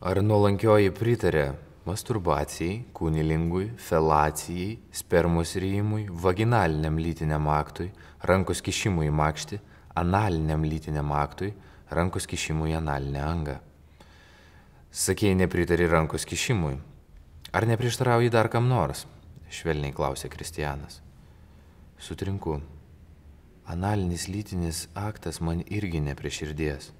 Ar nuolankioji pritarė masturbacijai, kūnilingui, felacijai, spermos rijimui, vaginaliniam lytiniam aktui, rankos kišimui į makštį, analiniam lytiniam aktui, rankos kišimui į analinę angą? Sakėjai, nepritari rankos kišimui. Ar neprieštarauji dar kam nors? Švelniai klausė Kristianas. Sutrinku. Analinis lytinis aktas man irgi ne prie širdies.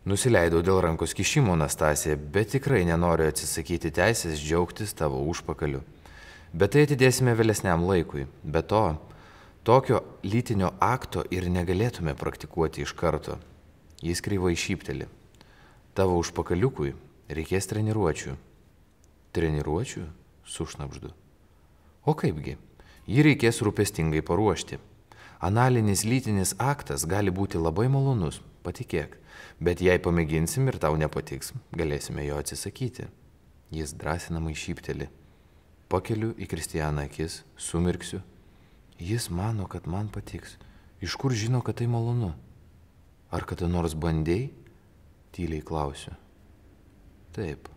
Nusileidau dėl rankos kišimo, Anastasija, bet tikrai nenoriu atsisakyti teisės džiaugtis tavo užpakaliu. Bet tai atidėsime vėlesniam laikui. Be to, tokio lytinio akto ir negalėtume praktikuoti iš karto. Jis kreivai šypteli. Tavo užpakaliukui reikės treniruočių. Treniruočių? Sušnabždu. O kaipgi? Jį reikės rūpestingai paruošti. Analinis lytinis aktas gali būti labai malonus, patikėk. Bet jei pamėginsim ir tau nepatiks, galėsime jo atsisakyti. Jis drąsinamai šypteli. Pakeliu į Kristianą akis, sumirksiu. Jis mano, kad man patiks. Iš kur žino, kad tai malonu? Ar kada nors bandei? Tyliai klausiu. Taip.